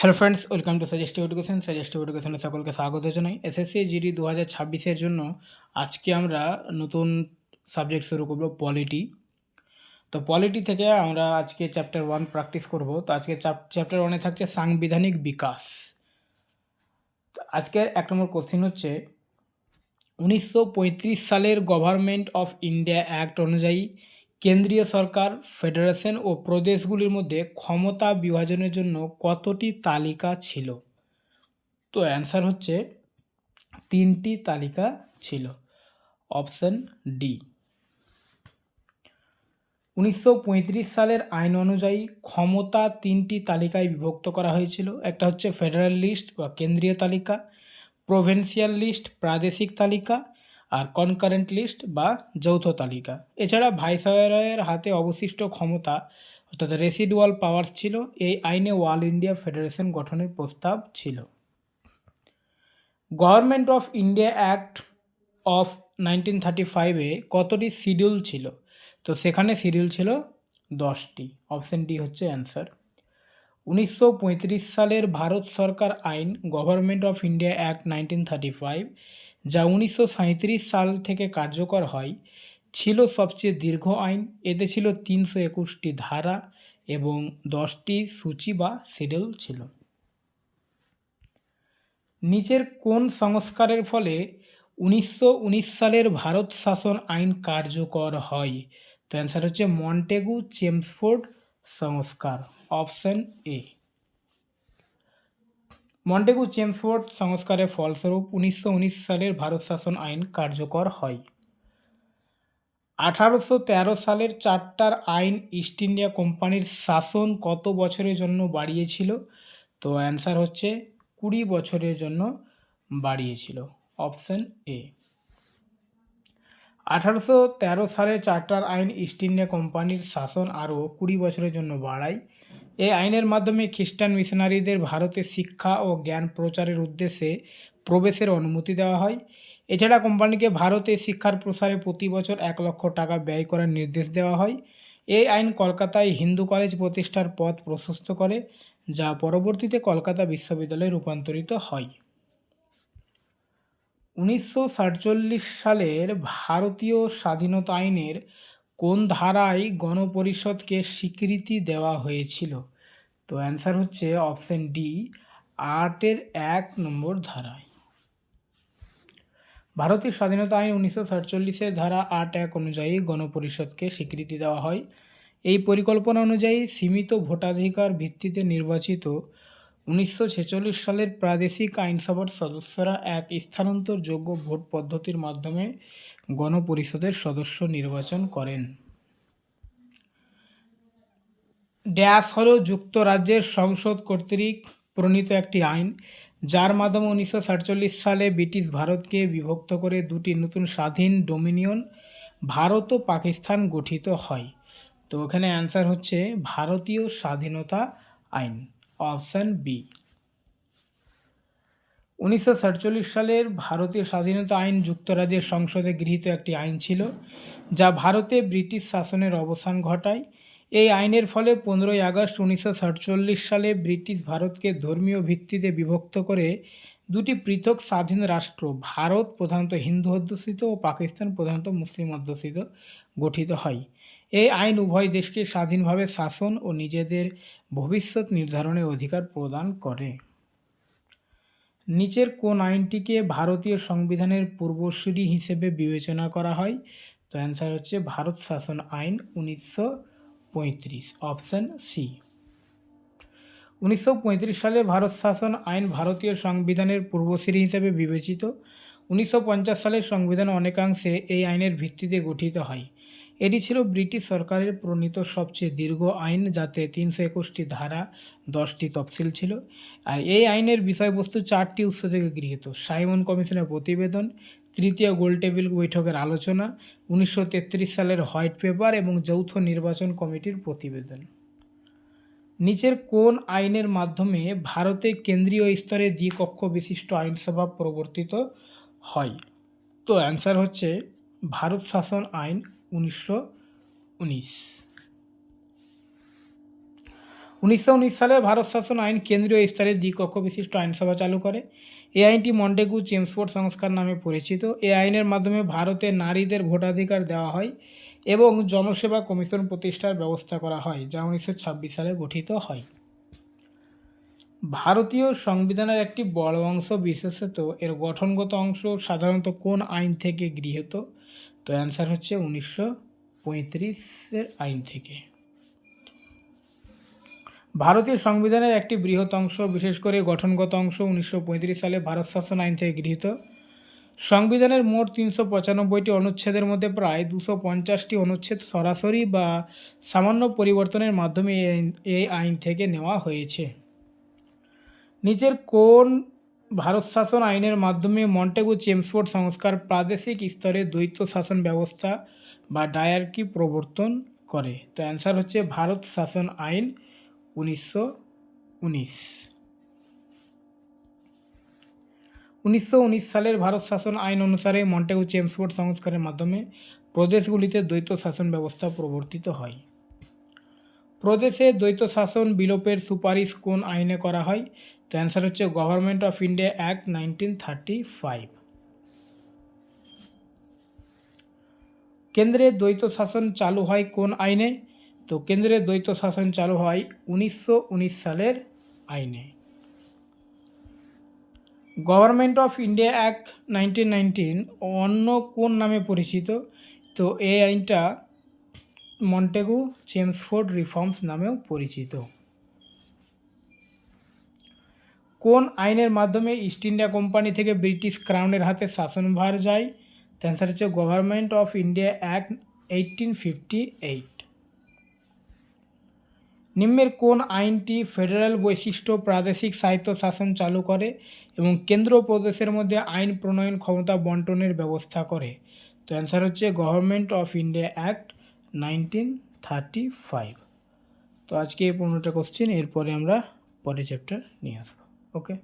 Hello friends, welcome to suggestive education. Suggestive এডুকেশনে সকলকে স্বাগত জানাই। এসএসসি জিডি 2026-এর জন্য আজকে আমরা নতুন সাবজেক্ট শুরু করব, পলিটি। তো পলিটি থেকে আমরা আজকে চ্যাপ্টার 1 প্র্যাকটিস করব। তো আজকে চ্যাপ্টার 1-এ থাকছে সাংবিধানিক বিকাশ। তো আজকের 1 নম্বর কোশ্চেন হচ্ছে 1935 সালের গভর্নমেন্ট অফ ইন্ডিয়া অ্যাক্ট অনুযায়ী কেন্দ্রীয় সরকার, ফেডারেশন ও প্রদেশগুলির মধ্যে ক্ষমতা বিভাজনের জন্য কতটি তালিকা ছিল? তো অ্যান্সার হচ্ছে 3টি তালিকা ছিল। Option D. 1935 সালের আইন অনুযায়ী ক্ষমতা 3টি তালিকায় বিভক্ত করা হয়েছিল। একটা হচ্ছে ফেডারেল লিস্ট বা কেন্দ্রীয় তালিকা, প্রভিন্সিয়াল লিস্ট প্রাদেশিক তালিকা, আর কনকারেন্ট লিস্ট বা যৌথ তালিকা। এছাড়া ভাইসরয়ের হাতে অবশিষ্ট ক্ষমতা অর্থাৎ রেসিডুয়াল পাওয়ার্স ছিল। এই আইনে অল ইন্ডিয়া ফেডারেশন গঠনের প্রস্তাব ছিল। Government of India act of 1935-এ কতটি শিডিউল ছিল? তো সেখানে শিডিউল ছিল 10টি। অপশন ডি হচ্ছে অ্যান্সার। 1935 সালের ভারত সরকার আইন গভর্নমেন্ট অফ ইন্ডিয়া অ্যাক্ট 1935, যা 1937 সাল থেকে কার্যকর হয়, ছিল সবচেয়ে দীর্ঘ আইন। এতে ছিল 321টি ধারা এবং 10টি সূচি বা শিডিউল ছিল। নিচের কোন সংস্কারের ফলে 1919 সালের ভারত শাসন আইন কার্যকর হয়? তো অ্যান্সার হচ্ছে মন্টেগু চেমসফোর্ড সংস্কার। Option A. মন্টেগু চেমসফোর্ড সংস্কারের ফলস্বরূপ 1919 সালের ভারত শাসন আইন কার্যকর হয়। 1813 সালের চার্টার আইন ইস্ট ইন্ডিয়া কোম্পানির শাসন কত বছরের জন্য বাড়িয়েছিল? তো অ্যান্সার হচ্ছে 20 বছরের জন্য বাড়িয়েছিল। Option A. 1813 সালের চার্টার আইন ইস্ট ইন্ডিয়া কোম্পানির শাসন আরও 20 বছরের জন্য বাড়ায়। এই আইনের মাধ্যমে খ্রিস্টান মিশনারিদের ভারতে শিক্ষা ও জ্ঞান প্রচারের উদ্দেশ্যে প্রবেশের অনুমতি দেওয়া হয়। এছাড়া কোম্পানিকে ভারতে শিক্ষার প্রসারে প্রতি বছর 1 লক্ষ টাকা ব্যয় করার নির্দেশ দেওয়া হয়। এই আইন কলকাতায় হিন্দু কলেজ প্রতিষ্ঠার পথ প্রশস্ত করে, যা পরবর্তীতে কলকাতা বিশ্ববিদ্যালয়ে রূপান্তরিত হয়। 1947 সালের ভারতীয় স্বাধীনতা আইনের কোন ধারায় গণপরিষদকে স্বীকৃতি দেওয়া হয়েছিল? তো অ্যান্সার হচ্ছে অপশন ডি, 8-এর 1 নম্বর ধারায়। ভারতীয় স্বাধীনতা আইন 1947-এর ধারা 8(1) অনুযায়ী গণপরিষদকে স্বীকৃতি দেওয়া হয়। এই পরিকল্পনা অনুযায়ী সীমিত ভোটাধিকার ভিত্তিতে নির্বাচিত 1946 সালের প্রাদেশিক আইনসভার সদস্যরা এক স্থানান্তরযোগ্য ভোট পদ্ধতির মাধ্যমে গণপরিষদের সদস্য নির্বাচন করেন। ড্যাশ হল যুক্তরাজ্যের সংসদ কর্তৃক প্রণীত একটি আইন, যার মাধ্যমে 1947 সালে ব্রিটিশ ভারতকে বিভক্ত করে দুটি নতুন স্বাধীন ডোমিনিয়ন ভারত ও পাকিস্তান গঠিত হয়। তো ওখানে অ্যান্সার হচ্ছে ভারতীয় স্বাধীনতা আইন। Option B. 1947 সালের ভারতীয় স্বাধীনতা আইন যুক্তরাজ্যের সংসদে গৃহীত একটি আইন ছিল, যা ভারতে ব্রিটিশ শাসনের অবসান ঘটায়। এই আইনের ফলে 15ই আগস্ট 1947 সালে ব্রিটিশ ভারতকে ধর্মীয় ভিত্তিতে বিভক্ত করে দুটি পৃথক স্বাধীন রাষ্ট্র, ভারত প্রধানত হিন্দু অধ্যুষিত ও পাকিস্তান প্রধানত মুসলিম অধ্যুষিত, গঠিত হয়। এই আইন উভয় দেশকে স্বাধীনভাবে শাসন ও নিজেদের ভবিষ্যৎ নির্ধারণের অধিকার প্রদান করে। নিচের কোন আইনটিকে ভারতীয় সংবিধানের পূর্বসূরি হিসেবে বিবেচনা করা হয়? তো অ্যান্সার হচ্ছে ভারত শাসন আইন 1935। Option C. 1935 সালে ভারত শাসন আইন ভারতীয় সংবিধানের পূর্বসূরি হিসেবে বিবেচিত। 1950 সালের সংবিধান অনেকাংশে এই আইনের ভিত্তিতে গঠিত হয়। এটি ছিল ব্রিটিশ সরকারের প্রণীত সবচেয়ে দীর্ঘ আইন, যাতে 321টি ধারা, 10টি তফসিল ছিল। আর এই আইনের বিষয়বস্তু 4টি উৎস থেকে গৃহীত: সাইমন কমিশনের প্রতিবেদন, তৃতীয় গোলটেবিল বৈঠকের আলোচনা, 1933 সালের হোয়াইট পেপার এবং যৌথ নির্বাচন কমিটির প্রতিবেদন। নিচের কোন আইনের মাধ্যমে ভারতে কেন্দ্রীয় স্তরে দ্বিকক্ষ বিশিষ্ট আইনসভা প্রবর্তিত হয়? তো অ্যান্সার হচ্ছে ভারত শাসন আইন 1919। 1919 সালে ভারত শাসন আইন কেন্দ্রীয় স্তরে দ্বিকক্ষ বিশিষ্ট আইনসভা চালু করে। এই আইনটি মন্টেগু চেমসফোর্ড সংস্কার নামে পরিচিত। এই আইনের মাধ্যমে ভারতে নারীদের ভোটাধিকার দেওয়া হয় এবং জনসেবা কমিশন প্রতিষ্ঠার ব্যবস্থা করা হয়, যা 1926 সালে গঠিত হয়। ভারতীয় সংবিধানের একটি বড় অংশ, বিশেষত এর গঠনগত অংশ, সাধারণত কোন আইন থেকে গৃহীত? তো অ্যান্সার হচ্ছে 1935-এর আইন থেকে। ভারতীয় সংবিধানের একটি বৃহৎ অংশ, বিশেষ করে গঠনগত অংশ, 1935 সালে ভারত শাসন আইন থেকে গৃহীত। সংবিধানের মোট 395টি অনুচ্ছেদের মধ্যে প্রায় 250টি অনুচ্ছেদ সরাসরি বা সামান্য পরিবর্তনের মাধ্যমে এই আইন থেকে নেওয়া হয়েছে। নিচের কোন ভারত শাসন আইনের মাধ্যমে মন্টেগু চেমসফোর্ড সংস্কার প্রাদেশিক স্তরে দ্বৈত শাসন ব্যবস্থা বা ডায়ার্কি প্রবর্তন করে? তো অ্যান্সার হচ্ছে ভারত শাসন আইন 1919। 1919 সালের ভারত শাসন আইন অনুসারে মন্টেগু চেমসফোর্ড সংস্কারের মাধ্যমে প্রদেশগুলিতে দ্বৈত শাসন ব্যবস্থা প্রবর্তিত হয়। প্রদেশে দ্বৈত শাসন বিলোপের সুপারিশ কোন আইনে করা হয়? তো অ্যান্সার হচ্ছে গভর্নমেন্ট অফ ইন্ডিয়া অ্যাক্ট 1935। কেন্দ্রে দ্বৈত শাসন চালু হয় কোন আইনে? তো কেন্দ্রে দ্বৈত শাসন চালু হয় 1919 সালের আইনে। গভর্নমেন্ট অফ ইন্ডিয়া অ্যাক্ট 1919 অন্য কোন নামে পরিচিত? তো এই আইনটা মন্টেগু চেমসফোর্ড রিফর্মস নামেও পরিচিত। কোন আইনের মাধ্যমে ইস্ট ইন্ডিয়া কোম্পানি থেকে ব্রিটিশ ক্রাউনের হাতে শাসনভার যায়? অ্যান্সার হচ্ছে গভর্নমেন্ট অফ ইন্ডিয়া অ্যাক্ট 1858। নিম্নের কোন আইনটি ফেডারেল বৈশিষ্ট্য প্রাদেশিক স্বায়ত্ত শাসন চালু করে এবং কেন্দ্র ও প্রদেশের মধ্যে আইন প্রণয়ন ক্ষমতা বন্টনের ব্যবস্থা করে? তো অ্যান্সার হচ্ছে গভর্নমেন্ট অফ ইন্ডিয়া অ্যাক্ট 1935। তো আজকে এই 15টা কোশ্চেন, এরপরে আমরা পরের চ্যাপ্টার নিয়ে আসবো। ওকে।